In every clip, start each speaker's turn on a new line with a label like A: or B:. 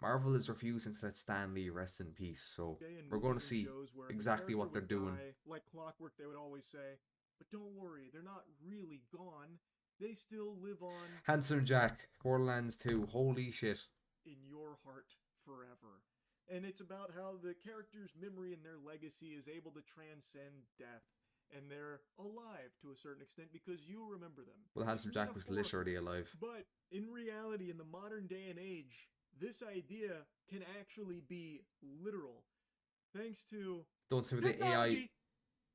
A: Marvel is refusing to let Stan Lee rest in peace, so
B: day in
A: we're going
B: movies
A: to
B: and
A: see
B: shows where if a
A: exactly
B: character
A: what they're
B: would
A: doing.
B: die, like clockwork, they would always say, "But don't worry, they're not really gone. They still live on
A: Handsome Jack, Borderlands 2, holy shit.
B: in your heart forever." And it's about how the character's memory and their legacy is able to transcend death. And they're alive to a certain extent because you remember them.
A: Well,
B: It's
A: Handsome Jack was literally
B: metaphorical.
A: alive.
B: But in reality, in the modern day and age, this idea can actually be literal. Thanks to
A: Don't tell me the AI.
B: technology.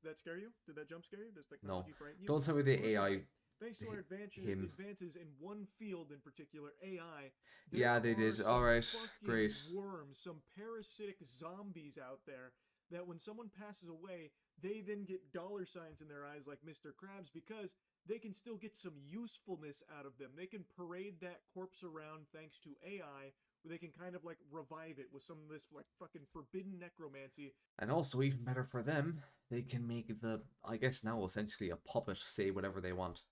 B: That scare you? Did that jump scare you? Does
A: No.
B: technology frighten you?
A: Don't tell me
B: Well,
A: the
B: that's
A: AI.
B: okay. Thanks to our
A: Him.
B: advances in one field in particular, AI, there
A: Yeah, they
B: are
A: did.
B: some
A: Alright,
B: fucking
A: great.
B: worms, some parasitic zombies out there that when someone passes away, they then get dollar signs in their eyes like Mr. Krabs because they can still get some usefulness out of them. They can parade that corpse around thanks to AI, where they can kind of like revive it with some of this like fucking forbidden necromancy.
A: And also, even better for them, they can make the, I guess now essentially a puppet say whatever they want.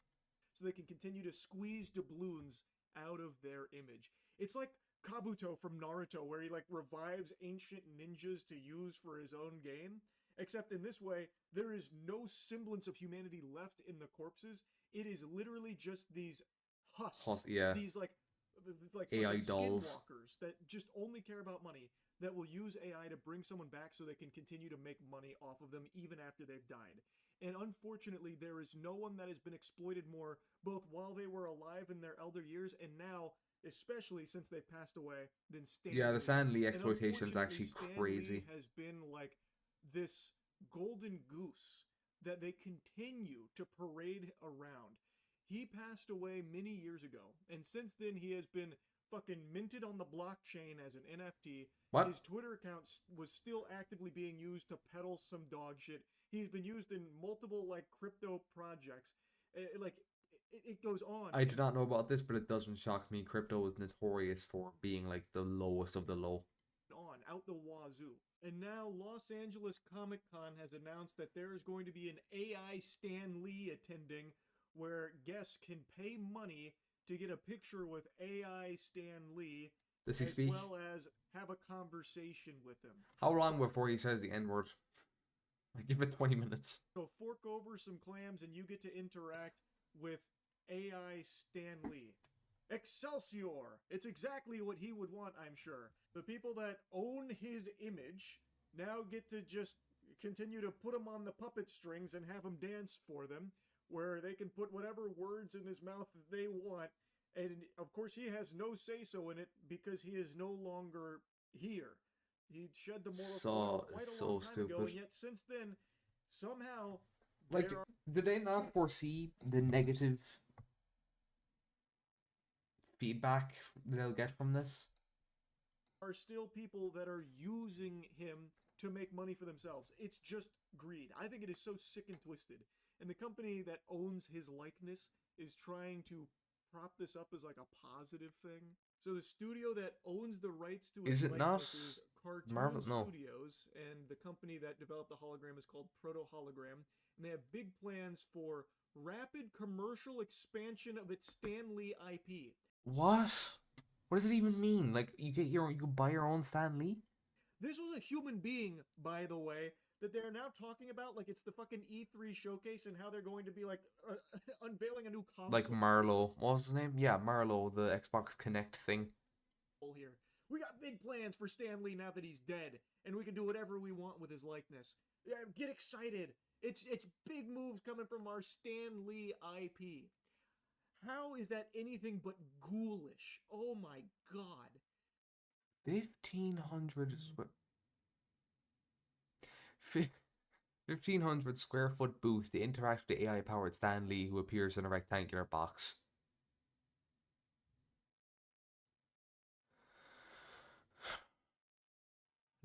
B: So they can continue to squeeze doubloons out of their image. It's like Kabuto from Naruto, where he like revives ancient ninjas to use for his own gain. Except in this way, there is no semblance of humanity left in the corpses. It is literally just these husks,
A: Yeah,
B: these like
A: AI
B: fucking
A: dolls.
B: skinwalkers that just only care about money, that will use AI to bring someone back so they can continue to make money off of them even after they've died. And unfortunately, there is no one that has been exploited more, both while they were alive in their elder years and now, especially since they've passed away, than Stan
A: Yeah, the
B: Lee.
A: Stan Lee
B: And
A: exploitation is
B: unfortunately,
A: actually
B: Stan Lee
A: crazy.
B: has been like this golden goose that they continue to parade around. He passed away many years ago, and since then he has been fucking minted on the blockchain as an NFT.
A: What?
B: His Twitter account was still actively being used to peddle some dog shit. He's been used in multiple like crypto projects. Like it goes on,
A: I did
B: and
A: not know about this, but it doesn't shock me. Crypto is notorious for being like the lowest of the low.
B: on out the wazoo. And now Los Angeles Comic Con has announced that there is going to be an AI Stan Lee attending where guests can pay money to get a picture with AI Stan Lee
A: Does he
B: as
A: speak?
B: well as have a conversation with him.
A: How long
B: So
A: before he says the N word? I give it 20 minutes.
B: so fork over some clams and you get to interact with AI Stan Lee. Excelsior! It's exactly what he would want, I'm sure. The people that own his image now get to just continue to put him on the puppet strings and have him dance for them, where they can put whatever words in his mouth that they want. And of course, he has no say so in it because he is no longer here. He shed the mortal coil
A: So
B: quite
A: it's
B: a long
A: so
B: time ago,
A: stupid.
B: and yet since then, somehow
A: Like,
B: there are
A: did they not foresee the negative feedback they'll get from this?
B: still people that are using him to make money for themselves. It's just greed. I think it is so sick and twisted. And the company that owns his likeness is trying to prop this up as like a positive thing. So the studio that owns the rights to his
A: Is it not
B: likeness is Cartoon
A: Marvel? No.
B: Studios, and the company that developed the hologram is called Proto Hologram. And they have big plans for rapid commercial expansion of its Stan Lee IP.
A: What? What does it even mean? Like, you can buy your own Stan Lee?
B: This was a human being, by the way, that they're now talking about like it's the fucking E3 showcase and how they're going to be like unveiling a new
A: Like
B: console
A: Marlo. What was his name? Yeah, Marlo, the Xbox Connect thing.
B: here. We got big plans for Stan Lee now that he's dead, and we can do whatever we want with his likeness. Yeah, get excited! It's big moves coming from our Stan Lee IP. How is that anything but ghoulish? Oh my god.
A: 1,500 square... 1,500 square foot booth to interact with the AI-powered Stan Lee who appears in a rectangular box.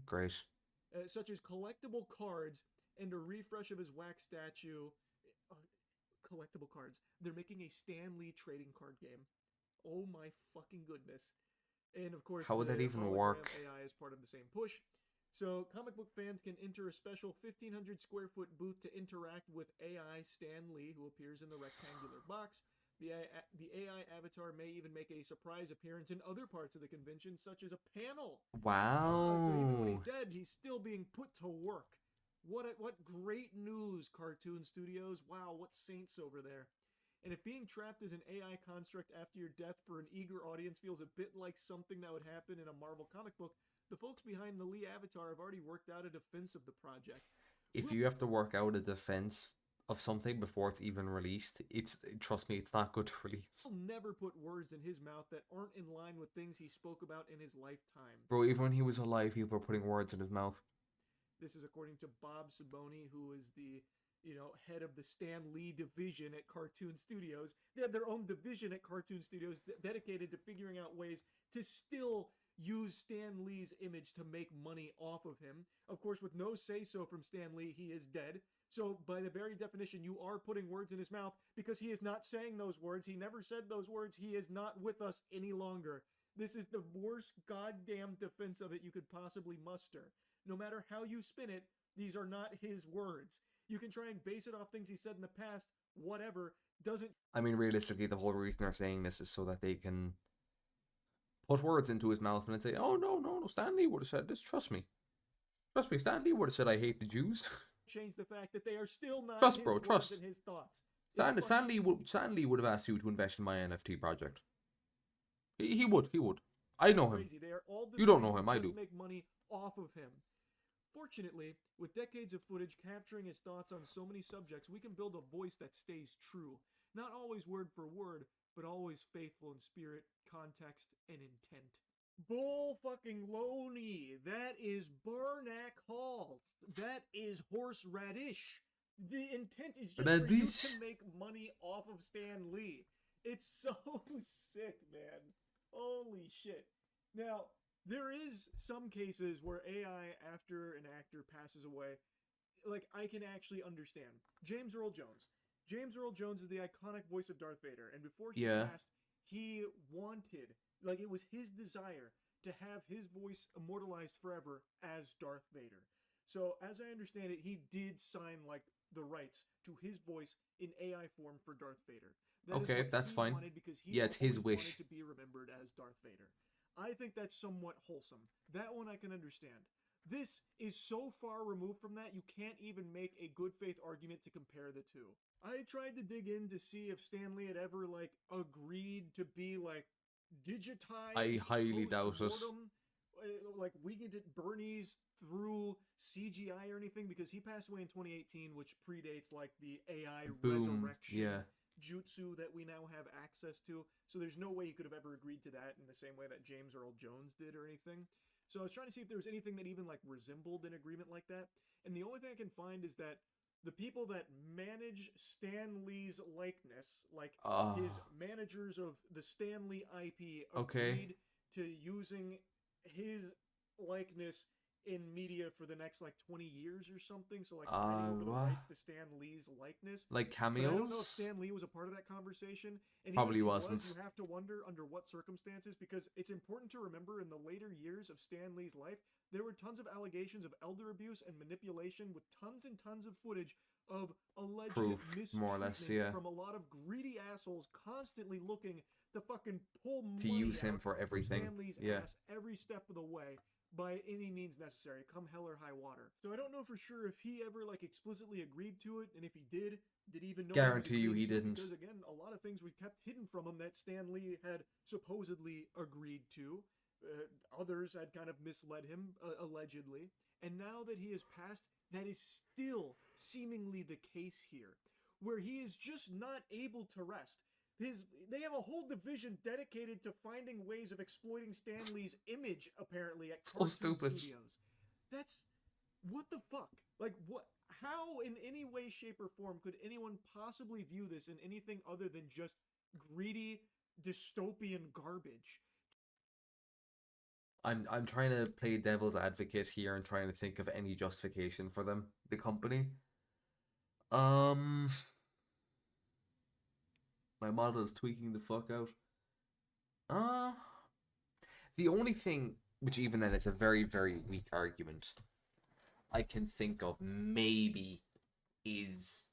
A: Great.
B: Such as collectible cards and a refresh of his wax statue. Uh, Collectible cards. They're making a Stan Lee trading card game. Oh my fucking goodness. And of course,
A: How would that
B: the
A: even
B: hologram
A: work?
B: AI is part of the same push. So, comic book fans can enter a special 1,500 square foot booth to interact with AI Stan Lee, who appears in the rectangular box. The AI avatar may even make a surprise appearance in other parts of the convention, such as a panel. So even when he's
A: Wow.
B: dead, he's still being put to work. What great news, Cartoon Studios! Wow, what saints over there. And if being trapped as an AI construct after your death for an eager audience feels a bit like something that would happen in a Marvel comic book, the folks behind the Lee Avatar have already worked out a defense of the project.
A: If
B: We'll
A: you have to work out a defense of something before it's even released, trust me, it's not good to release.
B: never put words in his mouth that aren't in line with things he spoke about in his lifetime.
A: Bro, even when he was alive, people were putting words in his mouth.
B: This is according to Bob Saboni, who is the head of the Stan Lee division at Cartoon Studios. They have their own division at Cartoon Studios dedicated to figuring out ways to still use Stan Lee's image to make money off of him. Of course, with no say-so from Stan Lee, he is dead. So by the very definition, you are putting words in his mouth because he is not saying those words. He never said those words. He is not with us any longer. This is the worst goddamn defense of it you could possibly muster. No matter how you spin it, these are not his words. You can try and base it off things he said in the past, whatever, doesn't...
A: I mean, realistically, the whole reason they're saying this is so that they can put words into his mouth and then say, oh, no, Stan Lee would have said this, trust me. Trust me, Stan Lee would have said I hate the Jews.
B: Change the fact that they are still not
A: Trust,
B: his
A: bro,
B: words
A: trust.
B: and his thoughts.
A: Stan Lee would have asked you to invest in my NFT project. He would. I know him.
B: Crazy. They are all
A: You don't know him, I do.
B: make money off of him. Fortunately, with decades of footage capturing his thoughts on so many subjects, we can build a voice that stays true. Not always word for word, but always faithful in spirit, context, and intent. Bull fucking Loney. That is Barnack Hall. That is horseradish. The intent is just for you to make money off of Stan Lee. It's so sick, man. Holy shit. Now, there is some cases where AI, after an actor passes away, like, I can actually understand. James Earl Jones. James Earl Jones is the iconic voice of Darth Vader, and before he passed, he wanted, like, it was his desire to have his voice immortalized forever as Darth Vader. So, as I understand it, he did sign, like, the rights to his voice in AI form for Darth Vader.
A: Okay, that's fine.
B: Because he
A: it's his wish.
B: Wanted to be remembered as Darth Vader. I think that's somewhat wholesome. That one I can understand. This is so far removed from that, you can't even make a good faith argument to compare the two. I tried to dig in to see if Stan Lee had ever, like, agreed to be, like, digitized.
A: I highly doubt it.
B: Like, we can get Bernie's through CGI or anything, because he passed away in 2018, which predates, like, the AI resurrection jutsu that we now have access to. So there's no way he could have ever agreed to that in the same way that James Earl Jones did or anything. So I was trying to see if there was anything that even, like, resembled an agreement like that. And the only thing I can find is that the people that manage Stan Lee's likeness, like his managers of the Stan Lee IP, agreed to using his likeness in media for the next, like, 20 years or something. So, like, signing over the rights to Stan Lee's likeness.
A: Like cameos?
B: But I don't know if Stan Lee was a part of that conversation. And
A: probably
B: even if
A: wasn't.
B: you have to wonder under what circumstances, because it's important to remember in the later years of Stan Lee's life, there were tons of allegations of elder abuse and manipulation with tons and tons of footage of alleged mistreatment
A: more or less,
B: from a lot of greedy assholes constantly looking to fucking pull money
A: to use him for everything.
B: Stan Lee's ass every step of the way. By any means necessary, come hell or high water. So I don't know for sure if he ever, like, explicitly agreed to it, and if he did he even know?
A: Guarantee you he didn't.
B: Because again, a lot of things we kept hidden from him that Stan Lee had supposedly agreed to. Others had kind of misled him, allegedly. And now that he has passed, that is still seemingly the case here, where he is just not able to rest. They have a whole division dedicated to finding ways of exploiting Stan Lee's image, apparently, at Cartoon Studios. That's... what the fuck? Like, what? How, in any way, shape, or form, could anyone possibly view this in anything other than just greedy, dystopian garbage?
A: I'm trying to play devil's advocate here and trying to think of any justification for them, the company. My model is tweaking the fuck out. The only thing, which even then is a very, very weak argument, I can think of maybe is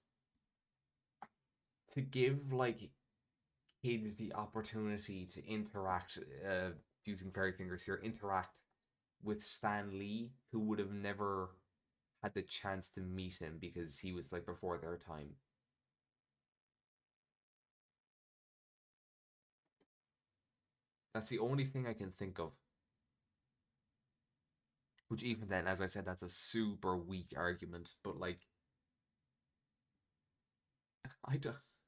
A: to give, like, kids the opportunity to interact, using fairy fingers here, interact with Stan Lee, who would have never had the chance to meet him because he was like before their time. That's the only thing I can think of. Which even then, as I said, that's a super weak argument. But like, I just,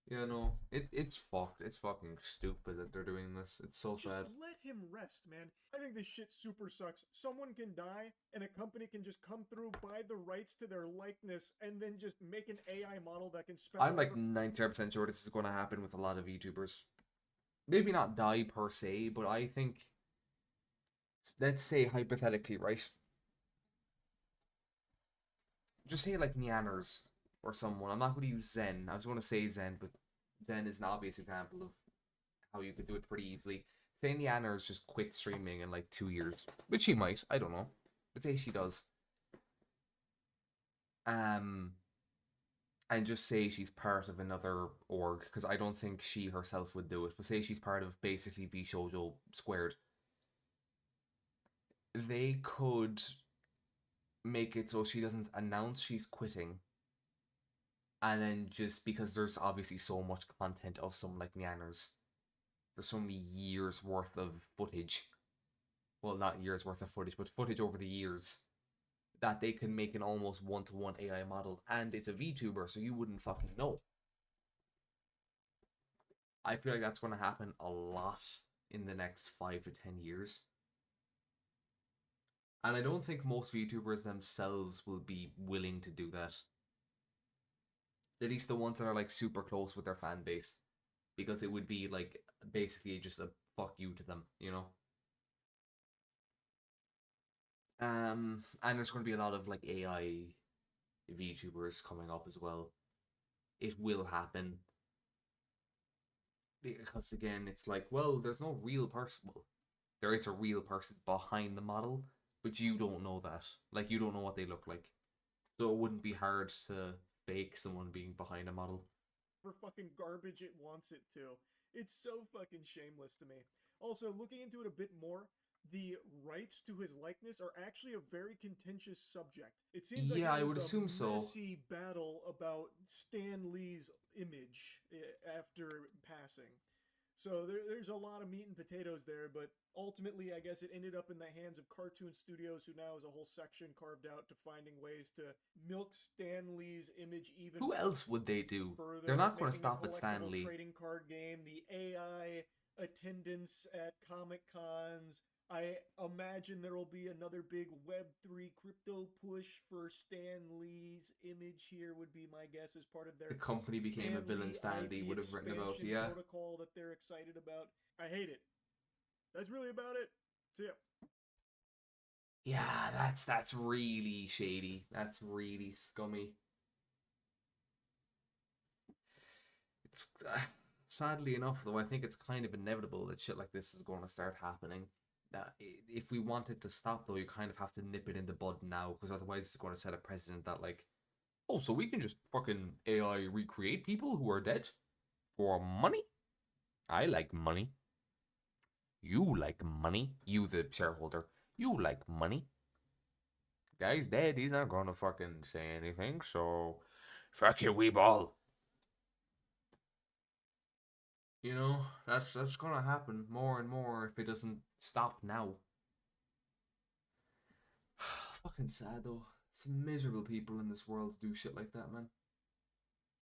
A: you know, it's fucked. It's fucking stupid that they're doing this. It's so
B: Just
A: sad.
B: let him rest, man. I think this shit super sucks. Someone can die, and a company can just come through, buy the rights to their likeness, and then just make an AI model that can spell
A: I'm like
B: whatever
A: 95% sure this is going to happen with a lot of YouTubers. Maybe not die per se, but I think, let's say hypothetically, right? Just say like Neanners or someone. I'm not going to use Zen. I was going to say Zen, but Zen is an obvious example of how you could do it pretty easily. Say Neanners just quit streaming in like 2 years, which she might. I don't know. But say she does. Um, and just say she's part of another org, because I don't think she herself would do it. But say she's part of basically VShojo Squared. They could make it so she doesn't announce she's quitting, and then just because there's obviously so much content of some like Neanners, there's so many years worth of footage. Well, not years worth of footage, but footage over the years that they can make an almost one-to-one AI model, and it's a VTuber, so you wouldn't fucking know. I feel like that's going to happen a lot in the next 5 to 10 years. And I don't think most VTubers themselves will be willing to do that. At least the ones that are like super close with their fan base. Because it would be like basically just a fuck you to them, you know? And there's going to be a lot of like AI VTubers coming up as well. It will happen. Because again, it's like, well, there's no real person. Well, there is a real person behind the model, but you don't know that. Like, you don't know what they look like. So it wouldn't be hard to fake someone being behind a model.
B: fucking garbage it wants it to. It's so fucking shameless to me. Also, looking into it a bit more, the rights to his likeness are actually a very contentious subject. It seems like
A: Yeah,
B: it
A: I
B: was
A: would
B: a
A: assume so.
B: messy battle about Stan Lee's image after passing. So there's a lot of meat and potatoes there, but ultimately, I guess it ended up in the hands of Cartoon Studios, who now has a whole section carved out to finding ways to milk Stan Lee's image even
A: Who else would they do?
B: further,
A: They're not going to
B: making a
A: stop at Stan
B: collectible
A: Lee.
B: trading card game, the AI attendance at Comic Cons. I imagine there will be another big Web3 crypto push for Stan Lee's image here, would be my guess, as part of their
A: The company became a villain Stan Lee would have written about,
B: expansion
A: yeah.
B: protocol that they're excited about. I hate it. That's really about it. See ya.
A: Yeah, that's really shady. That's really scummy. It's sadly enough, though, I think it's kind of inevitable that shit like this is going to start happening. That if we want it to stop, though, you kind of have to nip it in the bud now, because otherwise it's going to set a precedent that, like, oh, so we can just fucking AI recreate people who are dead for money? I like money. You like money. You, the shareholder. You like money. Guy's dead. He's not going to fucking say anything, so fuck you, weeball. You know, that's gonna happen more and more if it doesn't stop now. Fucking sad though. Some miserable people in this world do shit like that, man.